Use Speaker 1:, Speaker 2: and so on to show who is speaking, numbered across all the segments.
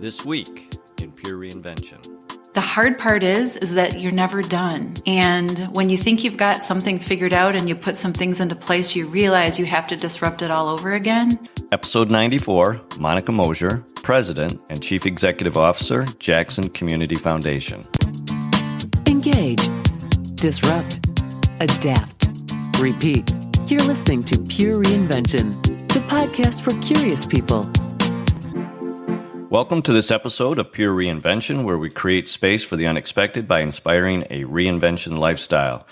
Speaker 1: This week in Pure Reinvention.
Speaker 2: The hard part is that you're never done. And when you think you've got something figured out and you put some things into place, you realize you have to disrupt it all over again.
Speaker 1: Episode 94, Monica Moser, President and Chief Executive Officer, Jackson Community Foundation.
Speaker 3: Engage, disrupt, adapt, repeat. You're listening to Pure Reinvention, the podcast for curious people.
Speaker 1: Welcome to this episode of Pure Reinvention, where we create space for the unexpected by inspiring a reinvention lifestyle.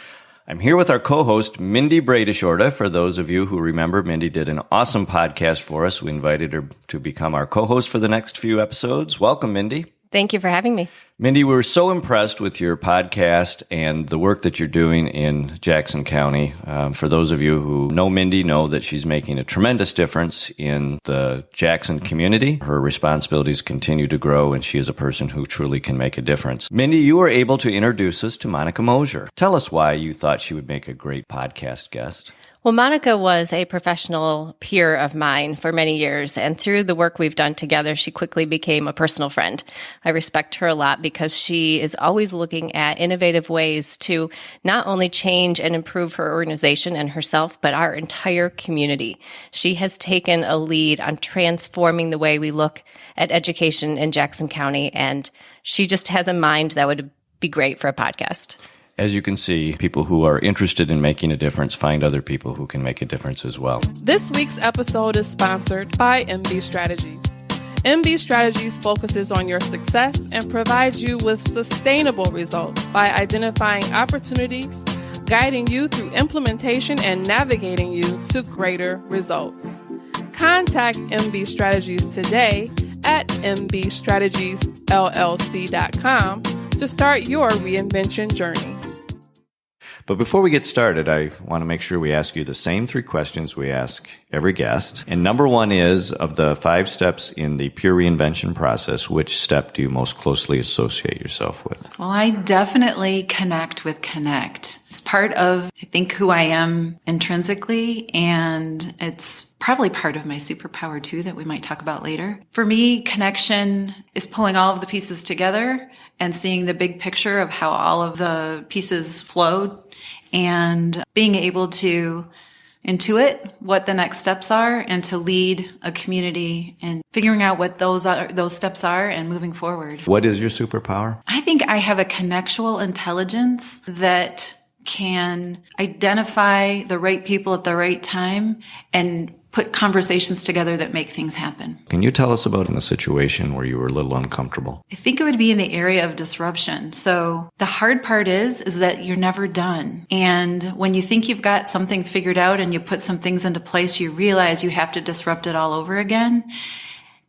Speaker 1: I'm here with our co-host, Mindy Bradishorta. For those of you who remember, Mindy did an awesome podcast for us. We invited her to become our co-host for the next few episodes. Welcome, Mindy.
Speaker 4: Thank you for having me.
Speaker 1: Mindy, we were so impressed with your podcast and the work that you're doing in Jackson County. For those of you who know Mindy, know that she's making a tremendous difference in the Jackson community. Her responsibilities continue to grow, and she is a person who truly can make a difference. Mindy, you were able to introduce us to Monica Moser. Tell us why you thought she would make a great podcast guest.
Speaker 4: Well, Monica was a professional peer of mine for many years, and through the work we've done together, she quickly became a personal friend. I respect her a lot because she is always looking at innovative ways to not only change and improve her organization and herself, but our entire community. She has taken a lead on transforming the way we look at education in Jackson County, and she just has a mind that would be great for a podcast.
Speaker 1: As you can see, people who are interested in making a difference find other people who can make a difference as well.
Speaker 5: This week's episode is sponsored by MB Strategies. MB Strategies focuses on your success and provides you with sustainable results by identifying opportunities, guiding you through implementation, and navigating you to greater results. Contact MB Strategies today at mbstrategiesllc.com to start your reinvention journey.
Speaker 1: But before we get started, I want to make sure we ask you the same three questions we ask every guest. And number one is, of the 5 steps in the Pure Reinvention process, which step do you most closely associate yourself with?
Speaker 2: Well, I definitely connect with Connect. It's part of, I think, who I am intrinsically, and it's probably part of my superpower too that we might talk about later. For me, connection is pulling all of the pieces together and seeing the big picture of how all of the pieces flowed and being able to intuit what the next steps are and to lead a community and figuring out what those steps are and moving forward.
Speaker 1: What is your superpower?
Speaker 2: I think I have a connectual intelligence that can identify the right people at the right time and put conversations together that make things happen.
Speaker 1: Can you tell us about a situation where you were a little uncomfortable?
Speaker 2: I think it would be in the area of disruption. So the hard part is that you're never done. And when you think you've got something figured out and you put some things into place, you realize you have to disrupt it all over again.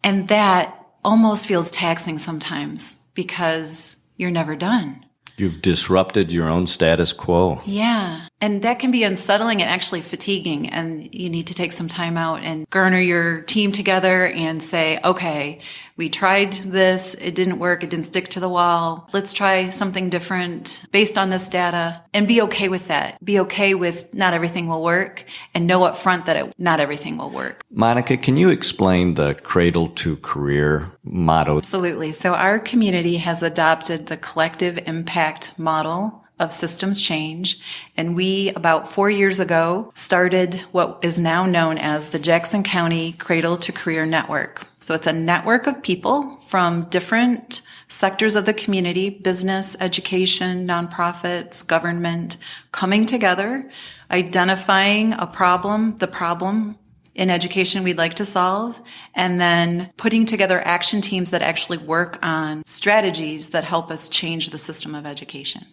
Speaker 2: And that almost feels taxing sometimes because you're never done.
Speaker 1: You've disrupted your own status quo.
Speaker 2: Yeah. And that can be unsettling and actually fatiguing. And you need to take some time out and garner your team together and say, okay, we tried this. It didn't work. It didn't stick to the wall. Let's try something different based on this data and be okay with that. Be okay with not everything will work and know up front that not everything will work.
Speaker 1: Monica, can you explain the Cradle to Career motto?
Speaker 2: Absolutely. So our community has adopted the collective impact model of systems change. And we, about 4 years ago, started what is now known as the Jackson County Cradle to Career Network. So it's a network of people from different sectors of the community, business, education, nonprofits, government, coming together, identifying the problem in education we'd like to solve, and then putting together action teams that actually work on strategies that help us change the system of education.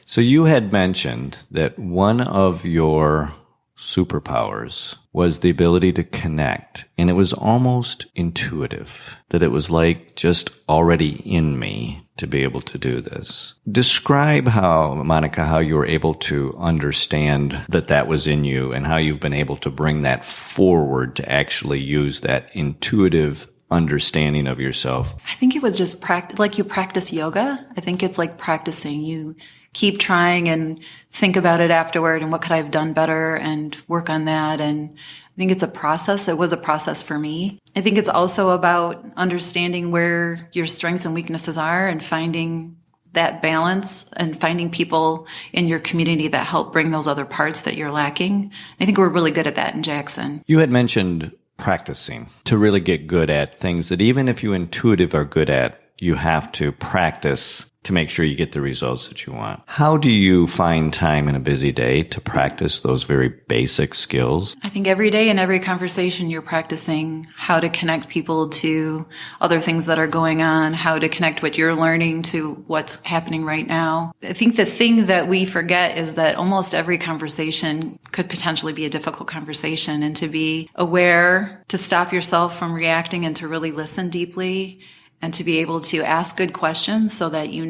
Speaker 1: So you had mentioned that one of your superpowers was the ability to connect, and it was almost intuitive, that it was like just already in me to be able to do this. Describe how, Monica, how you were able to understand that that was in you and how you've been able to bring that forward to actually use that intuitive understanding of yourself.
Speaker 2: I think it was just like you practice yoga. I think it's like practicing. You keep trying and think about it afterward and what could I have done better and work on that. And think it's a process. It was a process for me. I think it's also about understanding where your strengths and weaknesses are and finding that balance and finding people in your community that help bring those other parts that you're lacking. I think we're really good at that in Jackson.
Speaker 1: You had mentioned practicing to really get good at things that even if you intuitive are good at, you have to practice to make sure you get the results that you want. How do you find time in a busy day to practice those very basic skills?
Speaker 2: I think every day in every conversation, you're practicing how to connect people to other things that are going on, how to connect what you're learning to what's happening right now. I think the thing that we forget is that almost every conversation could potentially be a difficult conversation, and to be aware, to stop yourself from reacting and to really listen deeply, and to be able to ask good questions so that you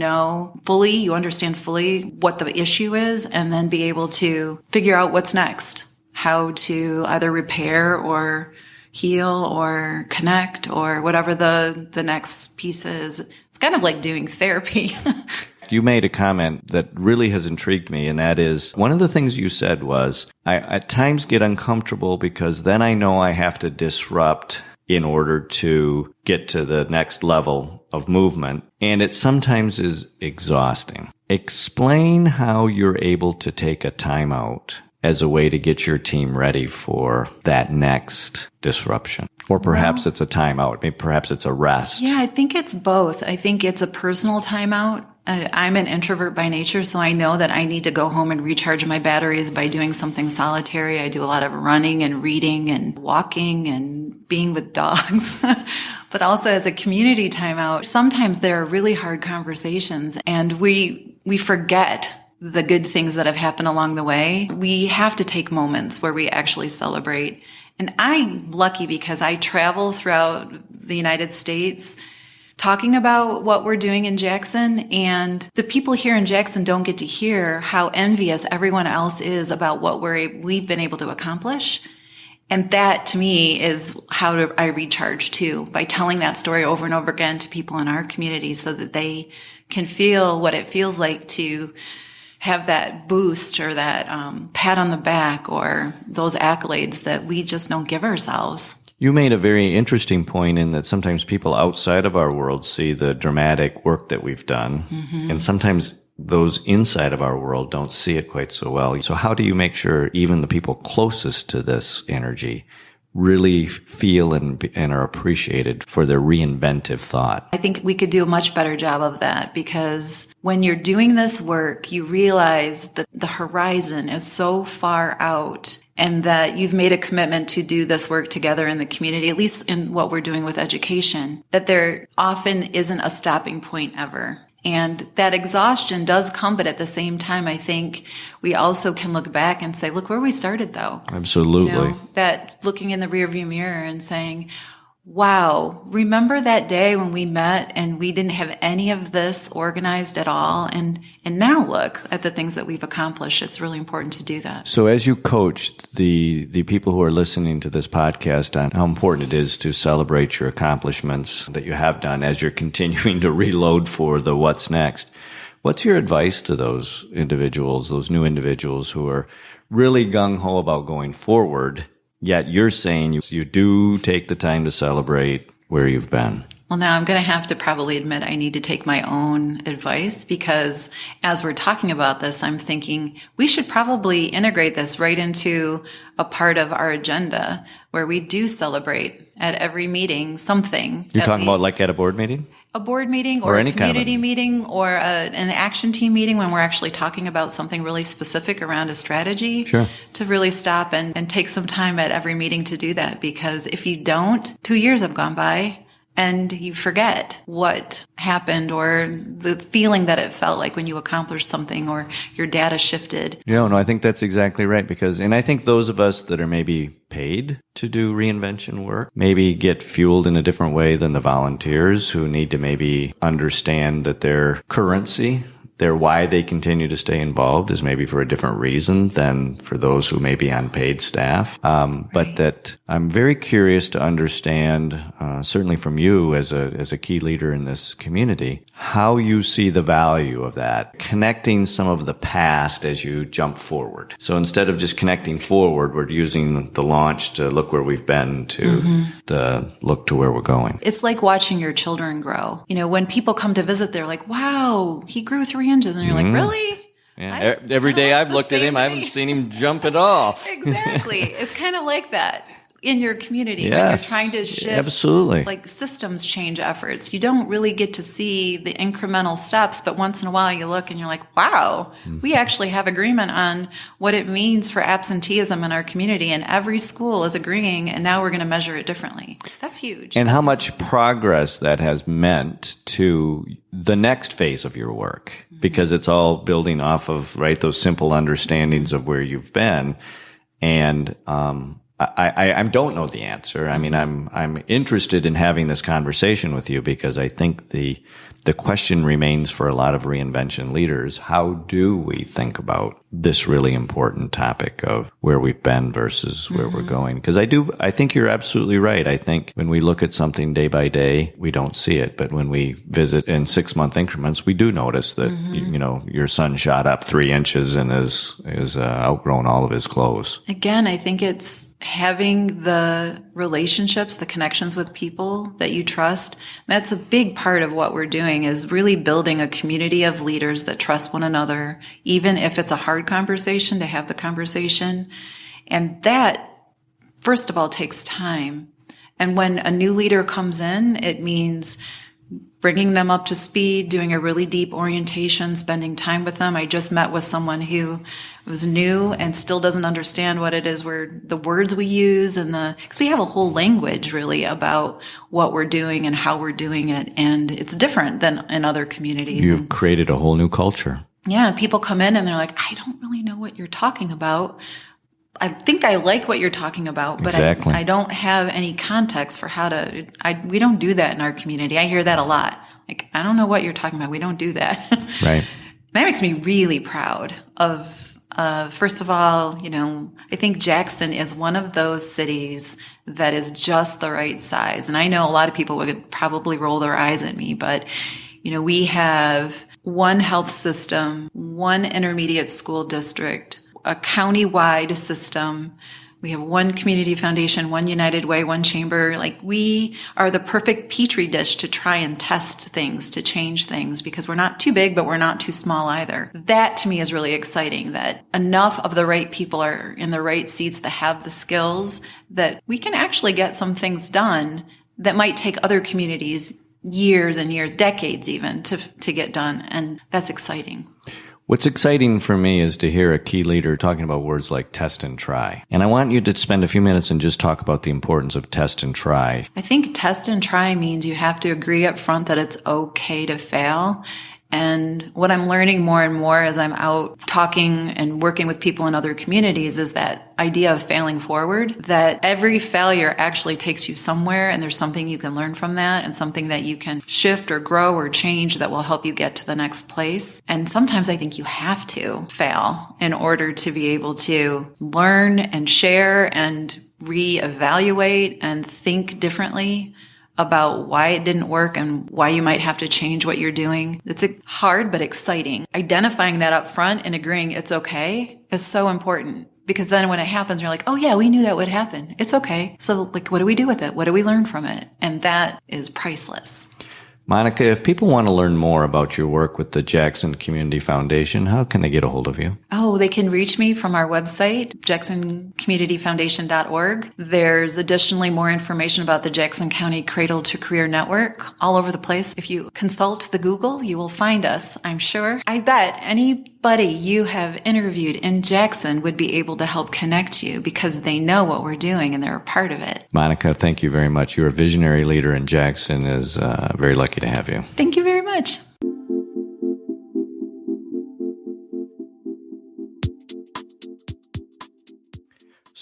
Speaker 2: understand fully what the issue is, and then be able to figure out what's next, how to either repair or heal or connect or whatever the next piece is. It's kind of like doing therapy.
Speaker 1: You made a comment that really has intrigued me, and that is one of the things you said was, I at times get uncomfortable because then I know I have to disrupt in order to get to the next level of movement. And it sometimes is exhausting. Explain how you're able to take a timeout as a way to get your team ready for that next disruption. Or perhaps it's a timeout. Maybe perhaps it's a rest.
Speaker 2: Yeah, I think it's both. I think it's a personal timeout. I'm an introvert by nature, so I know that I need to go home and recharge my batteries by doing something solitary. I do a lot of running and reading and walking and being with dogs. But also as a community timeout, sometimes there are really hard conversations, and we forget the good things that have happened along the way. We have to take moments where we actually celebrate. And I'm lucky because I travel throughout the United States talking about what we're doing in Jackson, and the people here in Jackson don't get to hear how envious everyone else is about what we've been able to accomplish. And that to me is how I recharge too, by telling that story over and over again to people in our community so that they can feel what it feels like to have that boost or that pat on the back or those accolades that we just don't give ourselves.
Speaker 1: You made a very interesting point in that sometimes people outside of our world see the dramatic work that we've done, and sometimes those inside of our world don't see it quite so well. So how do you make sure even the people closest to this energy really feel and are appreciated for their reinventive thought?
Speaker 2: I think we could do a much better job of that, because when you're doing this work, you realize that the horizon is so far out, and that you've made a commitment to do this work together in the community, at least in what we're doing with education, that there often isn't a stopping point ever. And that exhaustion does come, but at the same time, I think we also can look back and say, look where we started though.
Speaker 1: Absolutely.
Speaker 2: That looking in the rearview mirror and saying, wow, remember that day when we met and we didn't have any of this organized at all? And now look at the things that we've accomplished. It's really important to do that.
Speaker 1: So as you coached the people who are listening to this podcast on how important it is to celebrate your accomplishments that you have done as you're continuing to reload for the what's next, what's your advice to those individuals, those new individuals who are really gung-ho about going forward, yet you're saying you do take the time to celebrate where you've been?
Speaker 2: Well, now I'm going to have to probably admit I need to take my own advice, because as we're talking about this, I'm thinking we should probably integrate this right into a part of our agenda where we do celebrate at every meeting something.
Speaker 1: You're talking about like at a board meeting?
Speaker 2: A board meeting or a community meeting or an action team meeting when we're actually talking about something really specific around a strategy.
Speaker 1: Sure.
Speaker 2: To really stop and take some time at every meeting to do that. Because if you don't, 2 years have gone by and you forget what happened or the feeling that it felt like when you accomplished something or your data shifted.
Speaker 1: No, I think that's exactly right. And I think those of us that are maybe paid to do reinvention work maybe get fueled in a different way than the volunteers who need to maybe understand that their currency why they continue to stay involved is maybe for a different reason than for those who may be on paid staff. But that I'm very curious to understand, certainly from you as a key leader in this community, how you see the value of that, connecting some of the past as you jump forward. So instead of just connecting forward, we're using the launch to look where we've been to look to where we're going.
Speaker 2: It's like watching your children grow. When people come to visit, they're like, wow, he grew 3 inches. And you're like, really?
Speaker 1: Yeah. Every day I've looked at him, I haven't seen him jump at all.
Speaker 2: Exactly. It's kind of like that in your community when you're trying to shift,
Speaker 1: absolutely,
Speaker 2: like systems change efforts. You don't really get to see the incremental steps, but once in a while you look and you're like, wow, we actually have agreement on what it means for absenteeism in our community, and every school is agreeing, and now we're going to measure it differently. That's huge.
Speaker 1: And how much progress that has meant to the next phase of your work, because it's all building off of, those simple understandings of where you've been. And, I don't know the answer. I mean, I'm interested in having this conversation with you because I think the question remains for a lot of reinvention leaders. How do we think about this really important topic of where we've been versus where we're going? Because I think you're absolutely right. I think when we look at something day by day, we don't see it. But when we visit in 6-month increments, we do notice that, your son shot up 3 inches and is outgrown all of his clothes.
Speaker 2: Again, I think it's having the relationships, the connections with people that you trust. That's a big part of what we're doing, is really building a community of leaders that trust one another, even if it's a hard conversation, to have the conversation. And that, first of all, takes time. And when a new leader comes in, it means bringing them up to speed, doing a really deep orientation, spending time with them. I just met with someone who was new and still doesn't understand what it is the words we use, because we have a whole language really about what we're doing and how we're doing it. And it's different than in other communities.
Speaker 1: You've created a whole new culture.
Speaker 2: Yeah. People come in and they're like, I don't really know what you're talking about. I think I like what you're talking about, but
Speaker 1: exactly.
Speaker 2: I don't have any context for we don't do that in our community. I hear that a lot. Like, I don't know what you're talking about. We don't do that.
Speaker 1: Right.
Speaker 2: That makes me really proud of, first of all, I think Jackson is one of those cities that is just the right size. And I know a lot of people would probably roll their eyes at me, but, we have one health system, one intermediate school district, a county-wide system. We have one community foundation, one United Way, one chamber. Like, we are the perfect petri dish to try and test things, to change things, because we're not too big, but we're not too small either. That to me is really exciting, that enough of the right people are in the right seats that have the skills that we can actually get some things done that might take other communities years and years, decades even, to get done. And that's exciting.
Speaker 1: What's exciting for me is to hear a key leader talking about words like test and try. And I want you to spend a few minutes and just talk about the importance of test and try.
Speaker 2: I think test and try means you have to agree up front that it's okay to fail. And what I'm learning more and more as I'm out talking and working with people in other communities is that idea of failing forward, that every failure actually takes you somewhere, and there's something you can learn from that and something that you can shift or grow or change that will help you get to the next place. And sometimes I think you have to fail in order to be able to learn and share and reevaluate and think differently about why it didn't work and why you might have to change what you're doing. It's hard, but exciting. Identifying that up front and agreeing it's okay is so important, because then when it happens, you're like, oh yeah, we knew that would happen. It's okay. So like, what do we do with it? What do we learn from it? And that is priceless.
Speaker 1: Monica, if people want to learn more about your work with the Jackson Community Foundation, how can they get a hold of you?
Speaker 2: Oh, they can reach me from our website, jacksoncommunityfoundation.org. There's additionally more information about the Jackson County Cradle to Career Network all over the place. If you consult the Google, you will find us, I'm sure. I bet anybody you have interviewed in Jackson would be able to help connect you, because they know what we're doing and they're a part of it.
Speaker 1: Monica, thank you very much. You're a visionary leader, and Jackson is very lucky to have you.
Speaker 2: Thank you very much.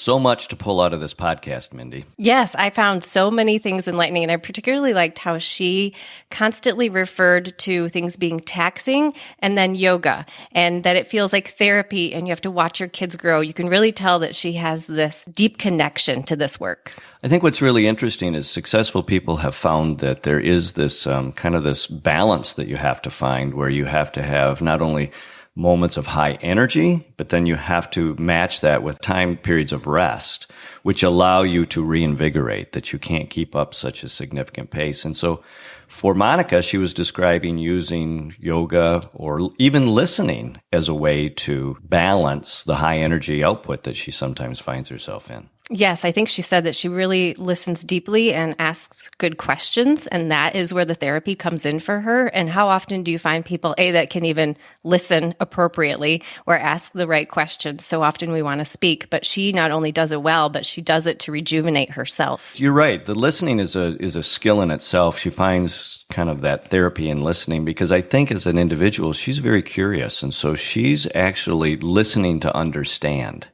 Speaker 1: So much to pull out of this podcast, Mindy.
Speaker 4: Yes, I found so many things enlightening, and I particularly liked how she constantly referred to things being taxing and then yoga, and that it feels like therapy and you have to watch your kids grow. You can really tell that she has this deep connection to this work.
Speaker 1: I think what's really interesting is successful people have found that there is this kind of this balance that you have to find, where you have to have not only moments of high energy, but then you have to match that with time periods of rest, which allow you to reinvigorate, that you can't keep up such a significant pace. And so for Monica, she was describing using yoga or even listening as a way to balance the high energy output that she sometimes finds herself in.
Speaker 4: Yes, I think she said that she really listens deeply and asks good questions, and that is where the therapy comes in for her. And how often do you find people, that can even listen appropriately or ask the right questions? So often we want to speak, but she not only does it well, but she does it to rejuvenate herself.
Speaker 1: You're right. The listening is a skill in itself. She finds kind of that therapy in listening because I think as an individual, she's very curious. And so she's actually listening to understand,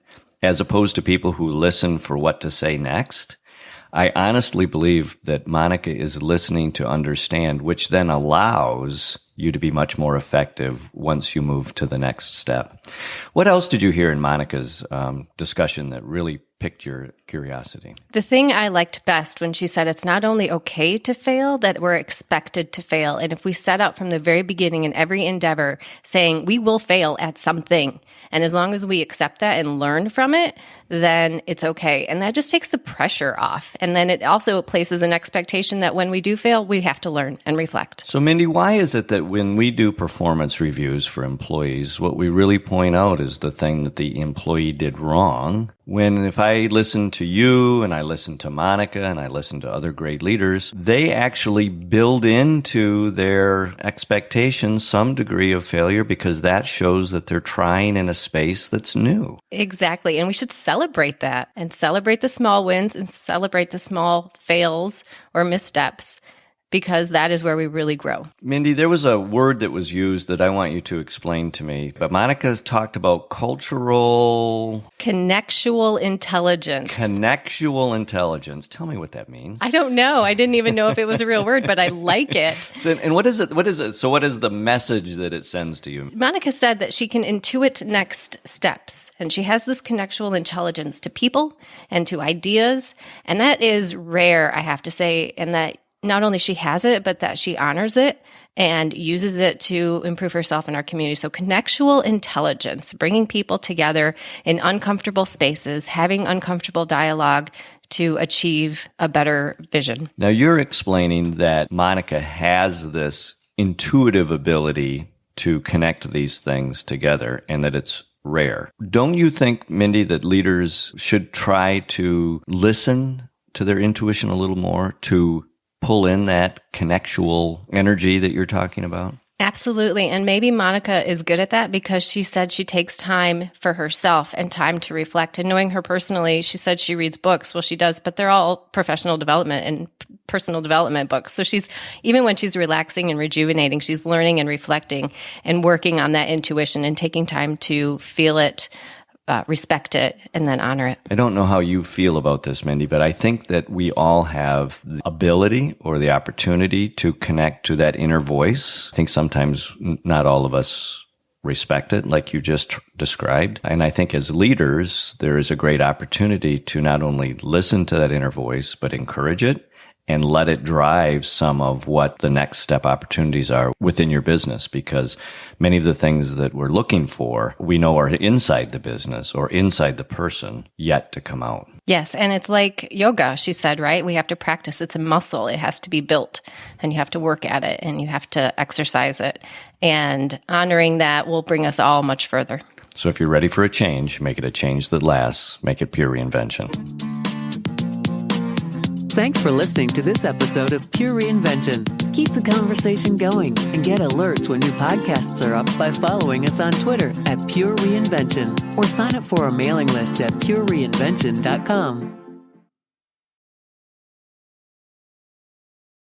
Speaker 1: as opposed to people who listen for what to say next. I honestly believe that Monica is listening to understand, which then allows you to be much more effective once you move to the next step. What else did you hear in Monica's discussion that really piqued your curiosity?
Speaker 4: The thing I liked best when she said it's not only okay to fail, that we're expected to fail. And if we set out from the very beginning in every endeavor saying we will fail at something, and as long as we accept that and learn from it, then it's okay. And that just takes the pressure off. And then it also places an expectation that when we do fail, we have to learn and reflect.
Speaker 1: So Mindy, why is it that when we do performance reviews for employees, what we really point out is the thing that the employee did wrong? When if I listen to you and I listen to Monica and I listen to other great leaders, they actually build into their expectations some degree of failure because that shows that they're trying in a space that's new.
Speaker 4: Exactly. And we should celebrate that and celebrate the small wins and celebrate the small fails or missteps, because that is where we really grow.
Speaker 1: Mindy, there was a word that was used that I want you to explain to me, but Monica's talked about connectual intelligence. Connectual intelligence. Tell me what that means.
Speaker 4: I don't know. I didn't even know if it was a real word, but I like it.
Speaker 1: So, and what is it? What is it? So what is the message that it sends to you?
Speaker 4: Monica said that she can intuit next steps, and she has this connectual intelligence to people and to ideas, and that is rare, I have to say, and that not only she has it, but that she honors it and uses it to improve herself in our community. So connectual intelligence, bringing people together in uncomfortable spaces, having uncomfortable dialogue to achieve a better vision.
Speaker 1: Now you're explaining that Monica has this intuitive ability to connect these things together and that it's rare. Don't you think, Mindy, that leaders should try to listen to their intuition a little more, to pull in that connectual energy that you're talking about?
Speaker 4: Absolutely. And maybe Monica is good at that because she said she takes time for herself and time to reflect. And knowing her personally, she said she reads books. Well, she does, but they're all professional development and personal development books. So she's, even when she's relaxing and rejuvenating, she's learning and reflecting and working on that intuition and taking time to feel it, respect it, and then honor it.
Speaker 1: I don't know how you feel about this, Mindy, but I think that we all have the ability or the opportunity to connect to that inner voice. I think sometimes not all of us respect it, like you just described. And I think as leaders, there is a great opportunity to not only listen to that inner voice, but encourage it and let it drive some of what the next step opportunities are within your business, because many of the things that we're looking for, we know are inside the business or inside the person yet to come out.
Speaker 4: Yes, and it's like yoga, she said, right? We have to practice. It's a muscle. It has to be built, and you have to work at it, and you have to exercise it. And honoring that will bring us all much further.
Speaker 1: So if you're ready for a change, make it a change that lasts. Make it pure reinvention.
Speaker 3: Thanks for listening to this episode of Pure Reinvention. Keep the conversation going and get alerts when new podcasts are up by following us on Twitter @Pure Reinvention or sign up for our mailing list at purereinvention.com.